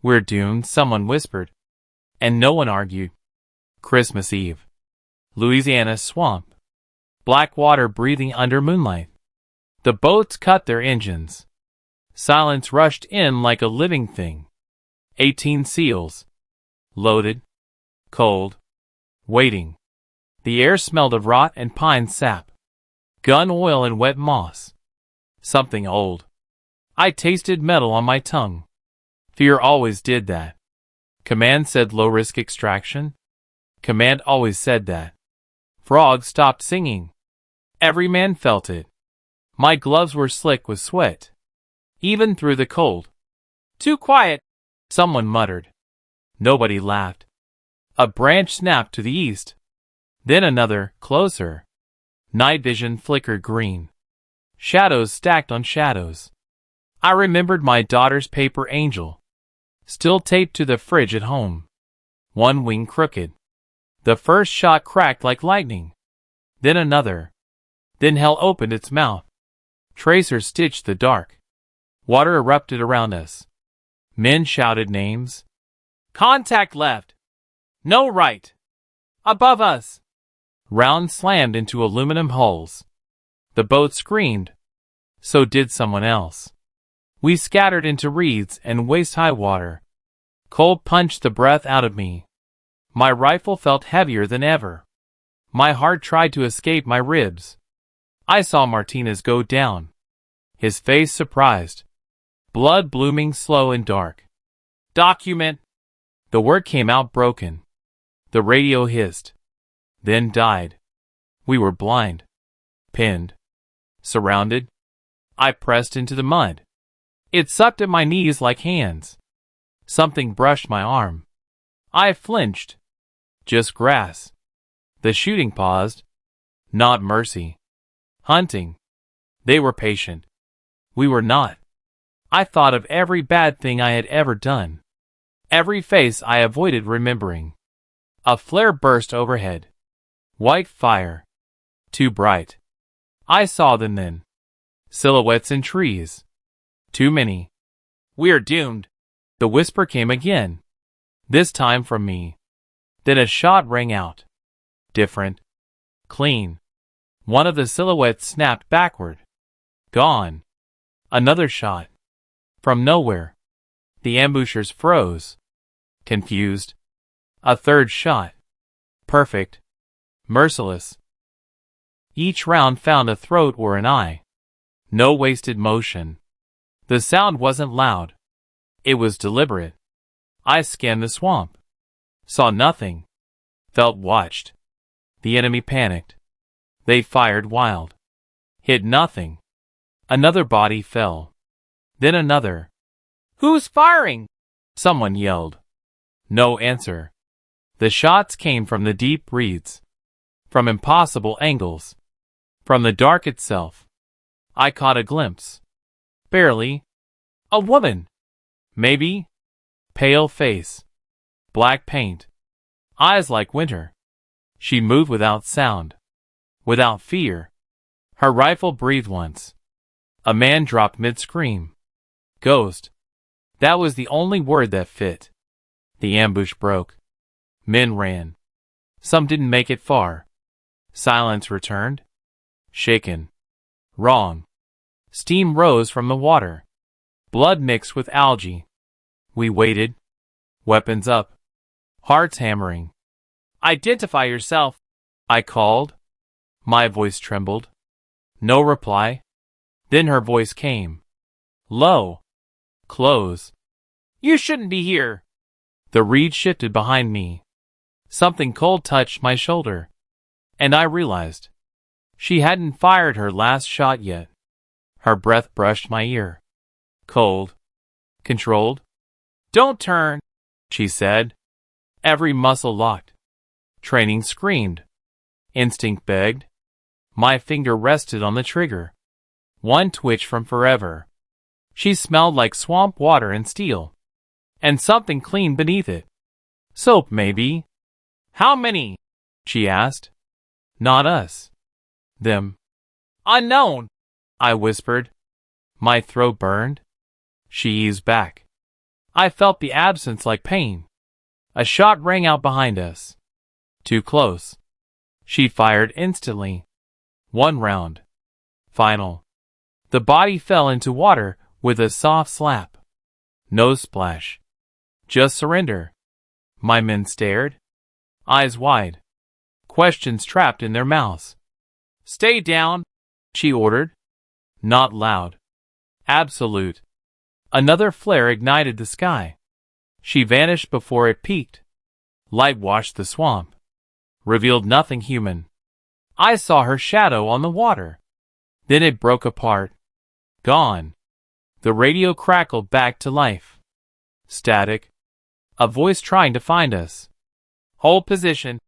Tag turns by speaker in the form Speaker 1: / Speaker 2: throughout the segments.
Speaker 1: We're doomed, someone whispered, and no one argued. Christmas Eve. Louisiana swamp. Black water breathing under moonlight. The boats cut their engines. Silence rushed in like a living thing. 18 seals. Loaded. Cold. Waiting. The air smelled of rot and pine sap. Gun oil and wet moss. Something old. I tasted metal on my tongue. Fear always did that. Command said low-risk extraction. Command always said that. Frogs stopped singing. Every man felt it. My gloves were slick with sweat. Even through the cold. Too quiet, someone muttered. Nobody laughed. A branch snapped to the east. Then another, closer. Night vision flickered green. Shadows stacked on shadows. I remembered my daughter's paper angel. Still taped to the fridge at home. One wing crooked. The first shot cracked like lightning. Then another. Then hell opened its mouth. Tracers stitched the dark. Water erupted around us. Men shouted names. Contact left. No right. Above us. Rounds slammed into aluminum hulls. The boat screamed. So did someone else. We scattered into reeds and waist-high water. Cold punched the breath out of me. My rifle felt heavier than ever. My heart tried to escape my ribs. I saw Martinez go down. His face surprised. Blood blooming slow and dark. Document. The word came out broken. The radio hissed. Then died. We were blind. Pinned. Surrounded. I pressed into the mud. It sucked at my knees like hands. Something brushed my arm. I flinched. Just grass. The shooting paused. Not mercy. Hunting. They were patient. We were not. I thought of every bad thing I had ever done. Every face I avoided remembering. A flare burst overhead. White fire. Too bright. I saw them then. Silhouettes in trees. Too many. We're doomed. The whisper came again. This time from me. Then a shot rang out. Different. Clean. One of the silhouettes snapped backward. Gone. Another shot. From nowhere. The ambushers froze. Confused. A third shot. Perfect. Merciless. Each round found a throat or an eye. No wasted motion. The sound wasn't loud. It was deliberate. I scanned the swamp. Saw nothing. Felt watched. The enemy panicked. They fired wild. Hit nothing. Another body fell. Then another. Who's firing? Someone yelled. No answer. The shots came from the deep reeds. From impossible angles. From the dark itself. I caught a glimpse. Barely. A woman. Maybe. Pale face. Black paint. Eyes like winter. She moved without sound. Without fear. Her rifle breathed once. A man dropped mid-scream. Ghost. That was the only word that fit. The ambush broke. Men ran. Some didn't make it far. Silence returned. Shaken. Wrong. Steam rose from the water. Blood mixed with algae. We waited. Weapons up. Hearts hammering. Identify yourself, I called. My voice trembled. No reply. Then her voice came. Low. Close. You shouldn't be here. The reed shifted behind me. Something cold touched my shoulder. And I realized. She hadn't fired her last shot yet. Her breath brushed my ear. Cold. Controlled. Don't turn, she said. Every muscle locked. Training screamed. Instinct begged. My finger rested on the trigger. One twitch from forever. She smelled like swamp water and steel. And something clean beneath it. Soap, maybe. How many? She asked. Not us. Them. Unknown, I whispered. My throat burned. She eased back. I felt the absence like pain. A shot rang out behind us. Too close. She fired instantly. One round. Final. The body fell into water with a soft slap. No splash. Just surrender. My men stared. Eyes wide. Questions trapped in their mouths. Stay down, she ordered. Not loud. Absolute. Another flare ignited the sky. She vanished before it peaked. Light washed the swamp. Revealed nothing human. I saw her shadow on the water. Then it broke apart. Gone. The radio crackled back to life. Static. A voice trying to find us. Hold position,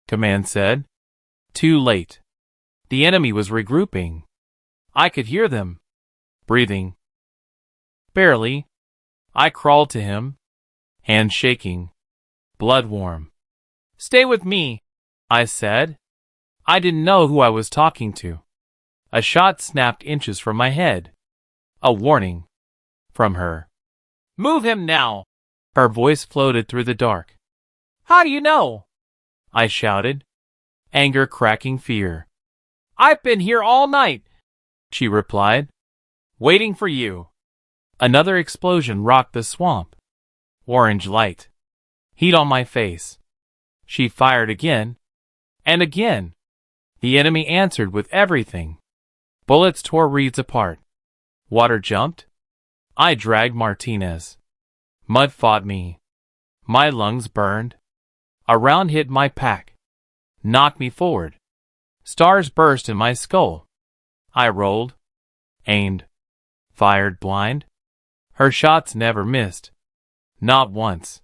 Speaker 1: command said. Too late. The enemy was regrouping. I could hear them. Breathing. Barely. I crawled to him. Hands shaking. Blood warm. Stay with me, I said. I didn't know who I was talking to. A shot snapped inches from my head. A warning. From her. Move him now. Her voice floated through the dark. How do you know? I shouted. Anger cracking fear. I've been here all night, she replied. Waiting for you. Another explosion rocked the swamp. Orange light. Heat on my face. She fired again. And again. The enemy answered with everything. Bullets tore reeds apart. Water jumped. I dragged Martinez. Mud fought me. My lungs burned. A round hit my pack. Knocked me forward. Stars burst in my skull. I rolled. Aimed. Fired blind. Her shots never missed. Not once.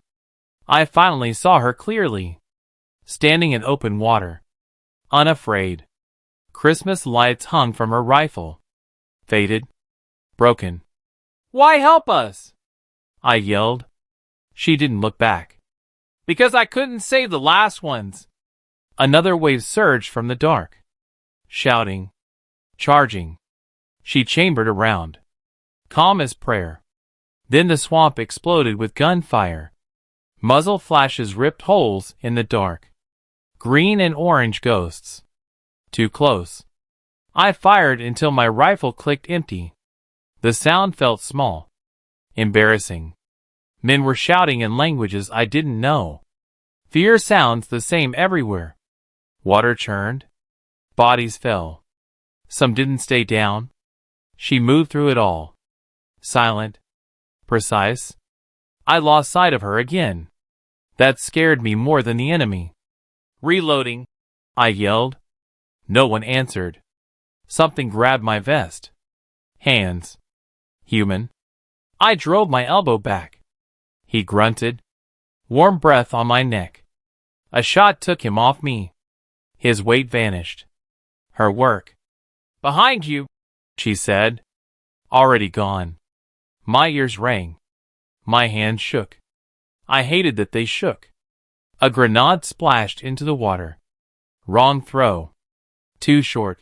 Speaker 1: I finally saw her clearly. Standing in open water. Unafraid. Christmas lights hung from her rifle. Faded. Broken. Why help us? I yelled. She didn't look back. Because I couldn't save the last ones. Another wave surged from the dark. Shouting. Charging. She chambered around. Calm as prayer. Then the swamp exploded with gunfire. Muzzle flashes ripped holes in the dark. Green and orange ghosts. Too close. I fired until my rifle clicked empty. The sound felt small. Embarrassing. Men were shouting in languages I didn't know. Fear sounds the same everywhere. Water churned. Bodies fell. Some didn't stay down. She moved through it all. Silent. Precise. I lost sight of her again. That scared me more than the enemy. Reloading, I yelled. No one answered. Something grabbed my vest. Hands. Human. I drove my elbow back. He grunted. Warm breath on my neck. A shot took him off me. His weight vanished. Her work. Behind you, she said. Already gone. My ears rang. My hands shook. I hated that they shook. A grenade splashed into the water. Wrong throw. Too short.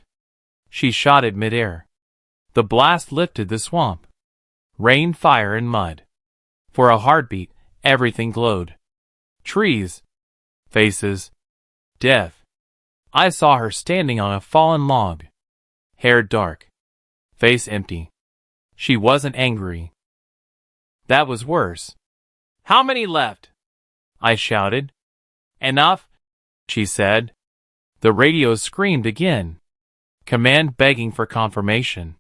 Speaker 1: She shot it midair. The blast lifted the swamp. Rain, fire, and mud. For a heartbeat, everything glowed. Trees. Faces. Death. I saw her standing on a fallen log. Hair dark. Face empty. She wasn't angry. That was worse. How many left? I shouted. Enough, she said. The radio screamed again. Command begging for confirmation.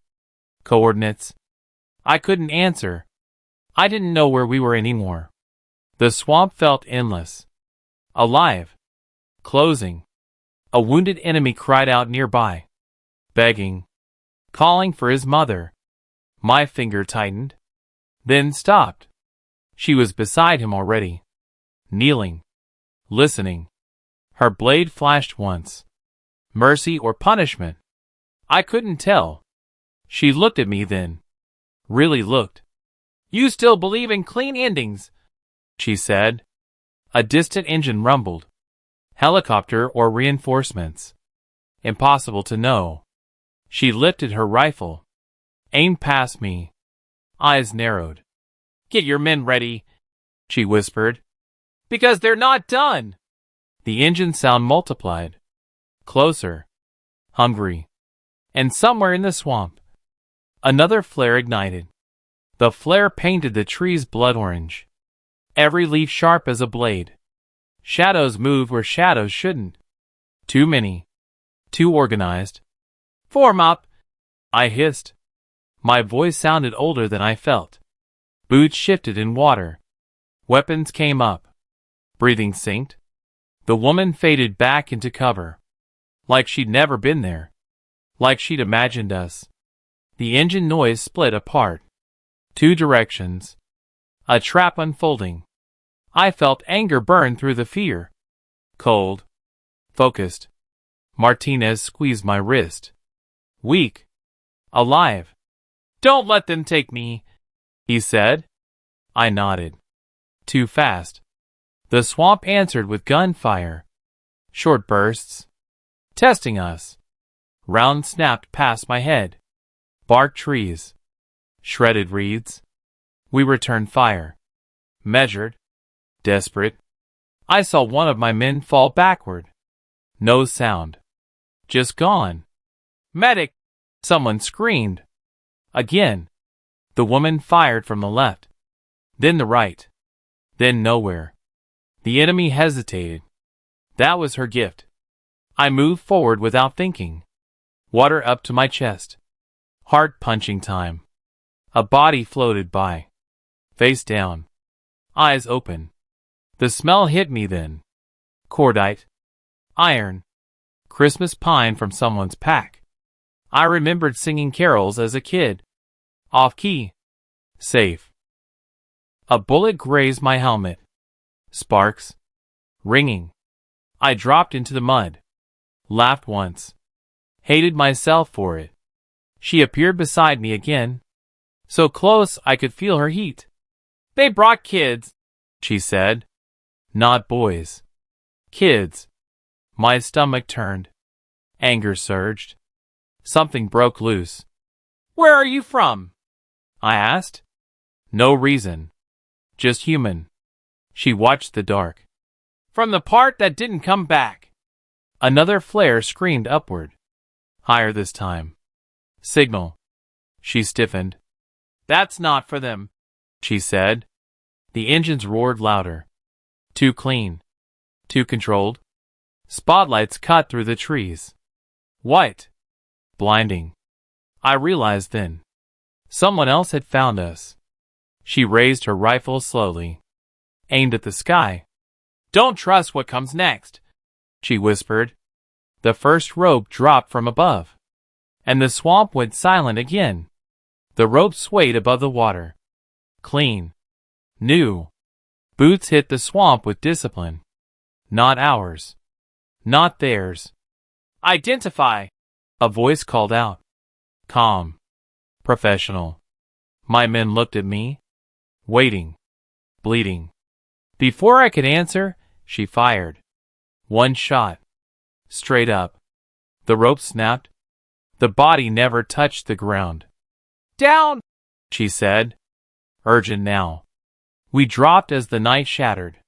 Speaker 1: Coordinates. I couldn't answer. I didn't know where we were anymore. The swamp felt endless. Alive. Closing. A wounded enemy cried out nearby. Begging. Calling for his mother. My finger tightened. Then stopped. She was beside him already. Kneeling. Listening. Her blade flashed once. Mercy or punishment? I couldn't tell. She looked at me then. Really looked. You still believe in clean endings, she said. A distant engine rumbled. Helicopter or reinforcements? Impossible to know. She lifted her rifle. Aimed past me. Eyes narrowed. Get your men ready, she whispered. Because they're not done. The engine sound multiplied. Closer. Hungry. And somewhere in the swamp, another flare ignited. The flare painted the trees blood orange. Every leaf sharp as a blade. Shadows moved where shadows shouldn't. Too many. Too organized. Form up, I hissed. My voice sounded older than I felt. Boots shifted in water. Weapons came up. Breathing synced. The woman faded back into cover. Like she'd never been there. Like she'd imagined us. The engine noise split apart. Two directions. A trap unfolding. I felt anger burn through the fear. Cold. Focused. Martinez squeezed my wrist. Weak. Alive. Don't let them take me, he said. I nodded. Too fast. The swamp answered with gunfire. Short bursts. Testing us. Rounds snapped past my head. Bark trees. Shredded reeds. We returned fire. Measured. Desperate. I saw one of my men fall backward. No sound. Just gone. Medic! Someone screamed. Again. The woman fired from the left. Then the right. Then nowhere. The enemy hesitated. That was her gift. I moved forward without thinking. Water up to my chest. Heart punching time. A body floated by. Face down. Eyes open. The smell hit me then. Cordite. Iron. Christmas pine from someone's pack. I remembered singing carols as a kid. Off key. Safe. A bullet grazed my helmet. Sparks. Ringing. I dropped into the mud. Laughed once. Hated myself for it. She appeared beside me again. So close I could feel her heat. They brought kids, she said. Not boys. Kids. My stomach turned. Anger surged. Something broke loose. Where are you from? I asked. No reason. Just human. She watched the dark. From the part that didn't come back. Another flare screamed upward. Higher this time. Signal. She stiffened. That's not for them, she said. The engines roared louder. Too clean. Too controlled. Spotlights cut through the trees. White. Blinding. I realized then. Someone else had found us. She raised her rifle slowly. Aimed at the sky. Don't trust what comes next, she whispered. The first rope dropped from above. And the swamp went silent again. The rope swayed above the water. Clean. New. Boots hit the swamp with discipline. Not ours. Not theirs. Identify, a voice called out. Calm. Professional. My men looked at me. Waiting. Bleeding. Before I could answer, she fired. One shot. Straight up. The rope snapped. The body never touched the ground. Down, she said. Urgent now. We dropped as the night shattered.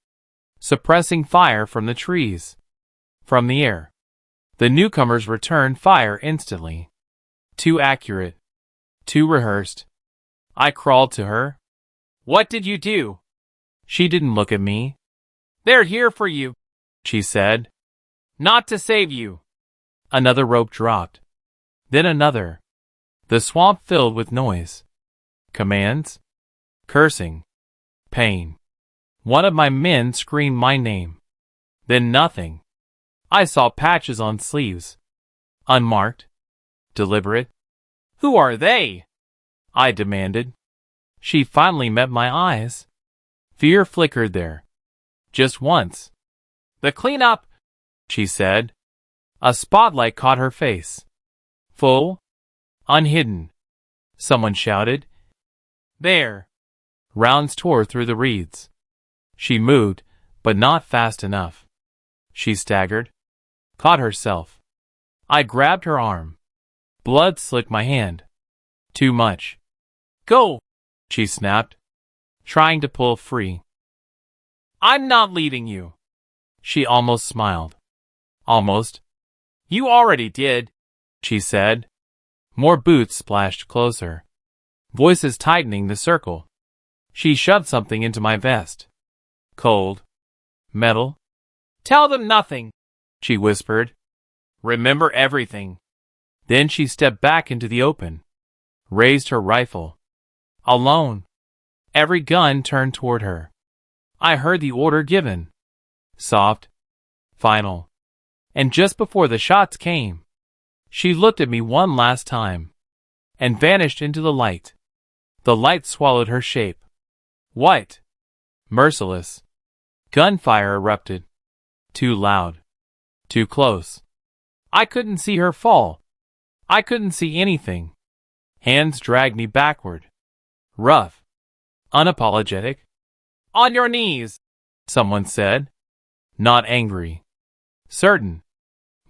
Speaker 1: Suppressing fire from the trees. From the air. The newcomers returned fire instantly. Too accurate. Too rehearsed. I crawled to her. What did you do? She didn't look at me. They're here for you, she said. Not to save you. Another rope dropped. Then another. The swamp filled with noise. Commands. Cursing. Pain. One of my men screamed my name. Then nothing. I saw patches on sleeves. Unmarked. Deliberate. Who are they? I demanded. She finally met my eyes. Fear flickered there. Just once. The cleanup, she said. A spotlight caught her face. Full. Unhidden. Someone shouted. There. Rounds tore through the reeds. She moved, but not fast enough. She staggered. Caught herself. I grabbed her arm. Blood slicked my hand. Too much. Go, she snapped. Trying to pull free. I'm not leaving you. She almost smiled. Almost. You already did, she said. More boots splashed closer. Voices tightening the circle. She shoved something into my vest. Cold. Metal. Tell them nothing, she whispered. Remember everything. Then she stepped back into the open. Raised her rifle. Alone. Every gun turned toward her. I heard the order given. Soft. Final. And just before the shots came, she looked at me one last time and vanished into the light. The light swallowed her shape. White. Merciless. Gunfire erupted. Too loud. Too close. I couldn't see her fall. I couldn't see anything. Hands dragged me backward. Rough. Unapologetic. On your knees, someone said. Not angry. Certain.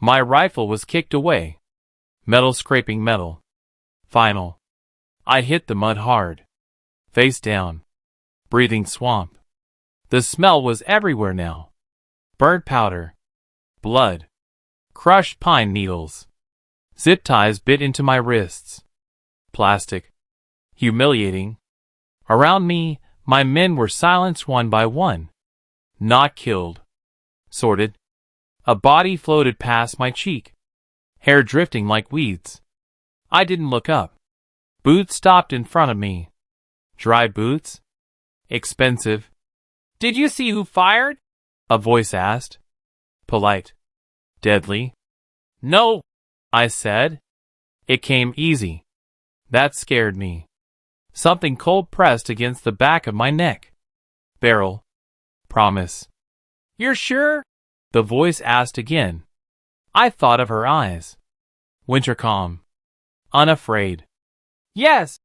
Speaker 1: My rifle was kicked away. Metal scraping metal. Final. I hit the mud hard. Face down. Breathing swamp. The smell was everywhere now. Burnt powder. Blood. Crushed pine needles. Zip ties bit into my wrists. Plastic. Humiliating. Around me, my men were silenced one by one. Not killed. Sorted. A body floated past my cheek. Hair drifting like weeds. I didn't look up. Boots stopped in front of me. Dry boots? Expensive. Did you see who fired? A voice asked. Polite. Deadly. No, I said. It came easy. That scared me. Something cold pressed against the back of my neck. Barrel. Promise. You're sure? The voice asked again. I thought of her eyes. Winter calm. Unafraid. Yes,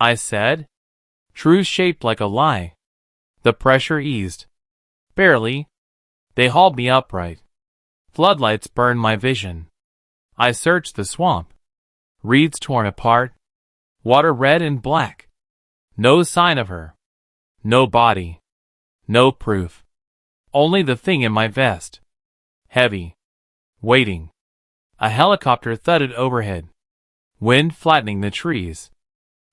Speaker 1: I said. Truth shaped like a lie. The pressure eased. Barely. They hauled me upright. Floodlights burned my vision. I searched the swamp. Reeds torn apart. Water red and black. No sign of her. No body. No proof. Only the thing in my vest. Heavy. Waiting. A helicopter thudded overhead. Wind flattening the trees.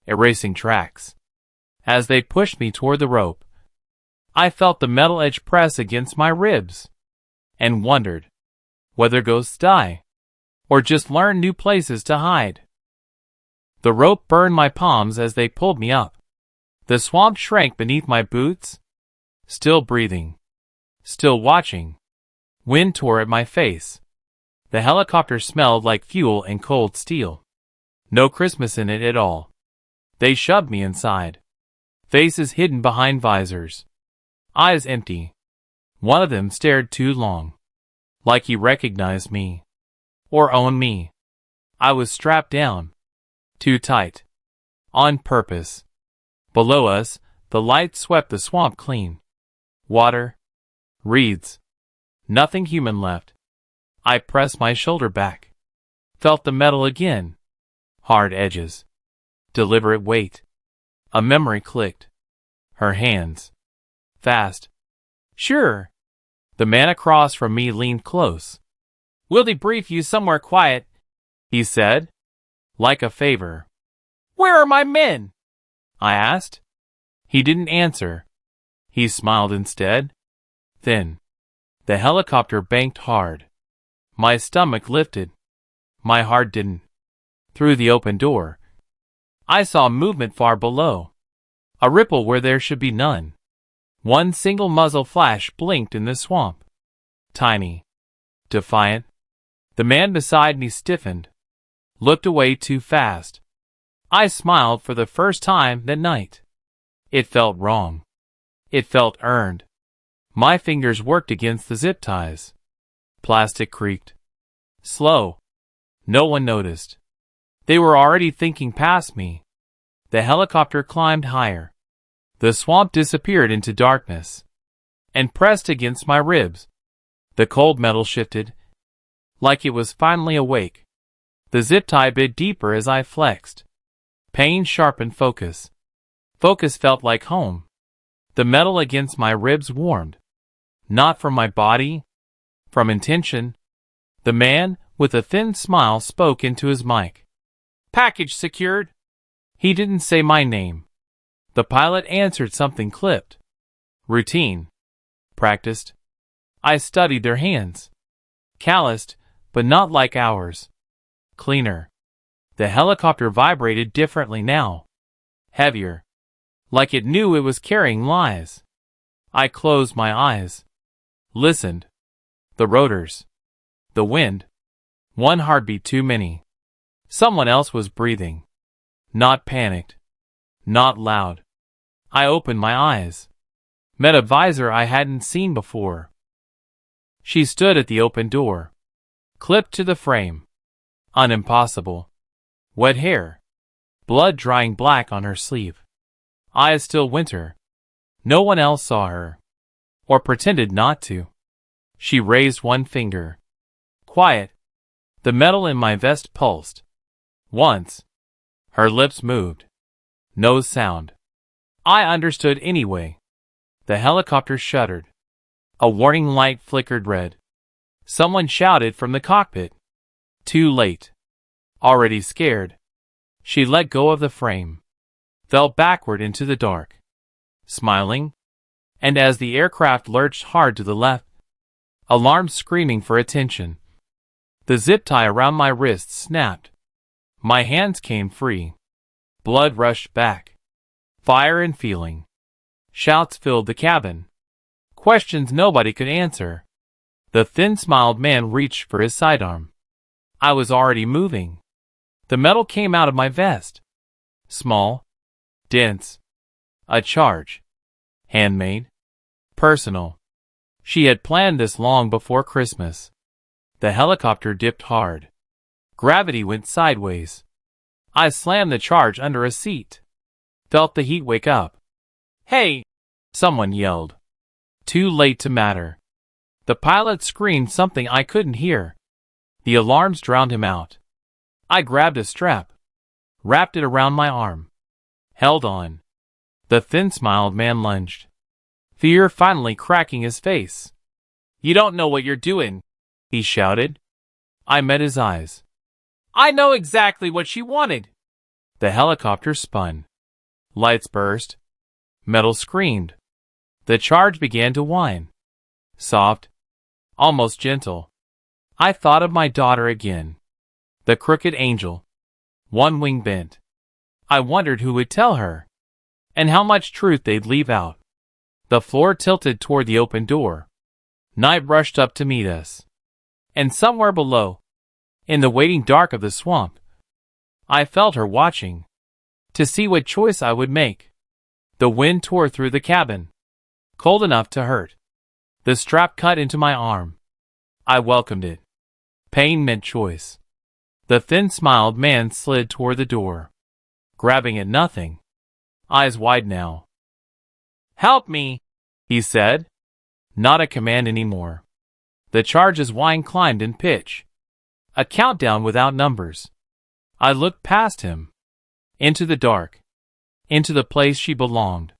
Speaker 1: Erasing tracks. As they pushed me toward the rope, I felt the metal edge press against my ribs, and wondered whether ghosts die, or just learn new places to hide. The rope burned my palms as they pulled me up. The swamp shrank beneath my boots. Still breathing. Still watching. Wind tore at my face. The helicopter smelled like fuel and cold steel. No Christmas in it at all. They shoved me inside. Faces hidden behind visors. Eyes empty. One of them stared too long. Like he recognized me. Or owned me. I was strapped down. Too tight. On purpose. Below us, the light swept the swamp clean. Water. Reeds. Nothing human left. I pressed my shoulder back. Felt the metal again. Hard edges. Deliberate weight. A memory clicked. Her hands. Fast. Sure. The man across from me leaned close. We'll debrief you somewhere quiet, he said. Like a favor. Where are my men? I asked. He didn't answer. He smiled instead. Thin. The helicopter banked hard. My stomach lifted. My heart didn't. Through the open door, I saw movement far below. A ripple where there should be none. One single muzzle flash blinked in the swamp. Tiny. Defiant. The man beside me stiffened. Looked away too fast. I smiled for the first time that night. It felt wrong. It felt earned. My fingers worked against the zip ties. Plastic creaked. Slow. No one noticed. They were already thinking past me. The helicopter climbed higher. The swamp disappeared into darkness and pressed against my ribs. The cold metal shifted, like it was finally awake. The zip tie bit deeper as I flexed. Pain sharpened focus. Focus felt like home. The metal against my ribs warmed. Not from my body, from intention. The man, with a thin smile, spoke into his mic. Package secured. He didn't say my name. The pilot answered something clipped. Routine. Practiced. I studied their hands. Calloused, but not like ours. Cleaner. The helicopter vibrated differently now. Heavier. Like it knew it was carrying lies. I closed my eyes. Listened. The rotors. The wind. One heartbeat too many. Someone else was breathing. Not panicked. Not loud. I opened my eyes. Met a visor I hadn't seen before. She stood at the open door. Clipped to the frame. Unimpossible. Wet hair. Blood drying black on her sleeve. Eyes still winter. No one else saw her. Or pretended not to. She raised one finger. Quiet. The metal in my vest pulsed. Once. Her lips moved. No sound. I understood anyway. The helicopter shuddered. A warning light flickered red. Someone shouted from the cockpit. Too late. Already scared. She let go of the frame. Fell backward into the dark. Smiling. And as the aircraft lurched hard to the left, alarms screaming for attention. The zip tie around my wrist snapped. My hands came free. Blood rushed back. Fire and feeling. Shouts filled the cabin. Questions nobody could answer. The thin-smiled man reached for his sidearm. I was already moving. The metal came out of my vest. Small. Dense. A charge. Handmade. Personal. She had planned this long before Christmas. The helicopter dipped hard. Gravity went sideways. I slammed the charge under a seat. Felt the heat wake up. Hey! Someone yelled. Too late to matter. The pilot screamed something I couldn't hear. The alarms drowned him out. I grabbed a strap. Wrapped it around my arm. Held on. The thin-smiled man lunged. Fear finally cracking his face. You don't know what you're doing, he shouted. I met his eyes. I know exactly what she wanted. The helicopter spun. Lights burst. Metal screamed. The charge began to whine. Soft. Almost gentle. I thought of my daughter again. The crooked angel. One wing bent. I wondered who would tell her. And how much truth they'd leave out. The floor tilted toward the open door. Night rushed up to meet us. And somewhere below, in the waiting dark of the swamp, I felt her watching. To see what choice I would make. The wind tore through the cabin. Cold enough to hurt. The strap cut into my arm. I welcomed it. Pain meant choice. The thin-smiled man slid toward the door. Grabbing at nothing. Eyes wide now. Help me, he said. Not a command anymore. The charge's whine climbed in pitch. A countdown without numbers. I looked past him. Into the dark. Into the place she belonged.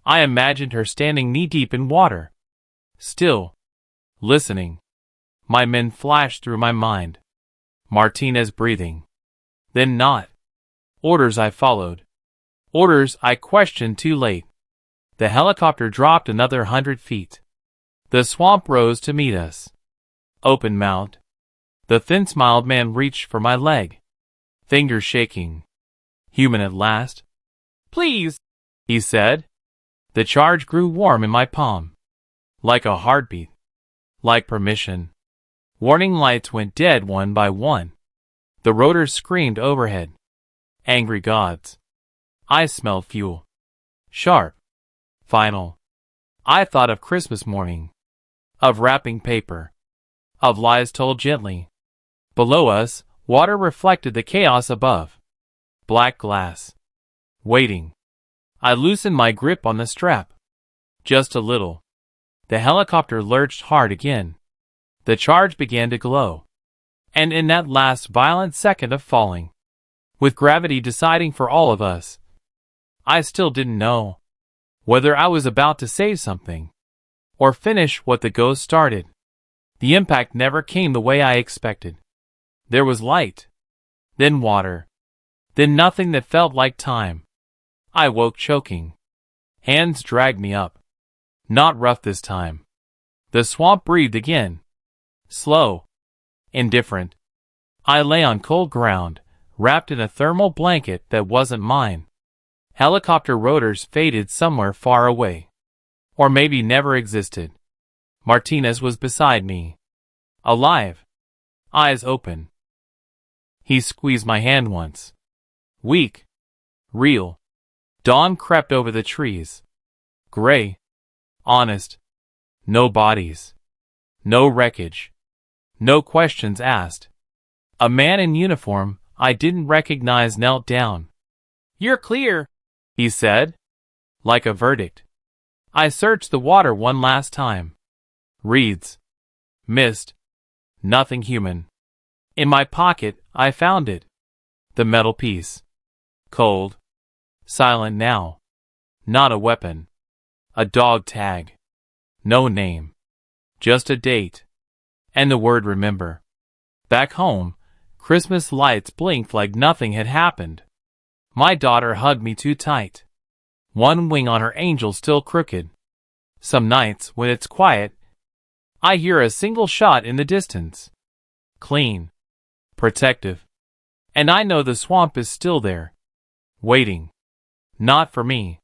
Speaker 1: I imagined her standing knee-deep in water. Still. Listening. My men flashed through my mind. Martinez breathing. Then not. Orders I followed. Orders I questioned too late. The helicopter dropped another 100 feet. The swamp rose to meet us. Open-mouthed. The thin-smiled man reached for my leg. Fingers shaking. Human at last. Please, he said. The charge grew warm in my palm. Like a heartbeat. Like permission. Warning lights went dead one by one. The rotors screamed overhead. Angry gods. I smelled fuel. Sharp. Final. I thought of Christmas morning. Of wrapping paper. Of lies told gently. Below us, water reflected the chaos above. Black glass. Waiting. I loosened my grip on the strap. Just a little. The helicopter lurched hard again. The charge began to glow. And in that last violent second of falling, with gravity deciding for all of us, I still didn't know whether I was about to save something, or finish what the ghost started. The impact never came the way I expected. There was light, then water, then nothing that felt like time. I woke choking. Hands dragged me up. Not rough this time. The swamp breathed again. Slow. Indifferent. I lay on cold ground, wrapped in a thermal blanket that wasn't mine. Helicopter rotors faded somewhere far away. Or maybe never existed. Martinez was beside me. Alive. Eyes open. He squeezed my hand once. Weak. Real. Dawn crept over the trees. Gray. Honest. No bodies. No wreckage. No questions asked. A man in uniform I didn't recognize knelt down. "You're clear," he said. Like a verdict. I searched the water one last time. Reeds. Mist. Nothing human. In my pocket, I found it. The metal piece. Cold. Silent now. Not a weapon. A dog tag. No name. Just a date. And the word remember. Back home, Christmas lights blinked like nothing had happened. My daughter hugged me too tight. One wing on her angel still crooked. Some nights, when it's quiet, I hear a single shot in the distance. Clean. Protective. And I know the swamp is still there. Waiting. Not for me.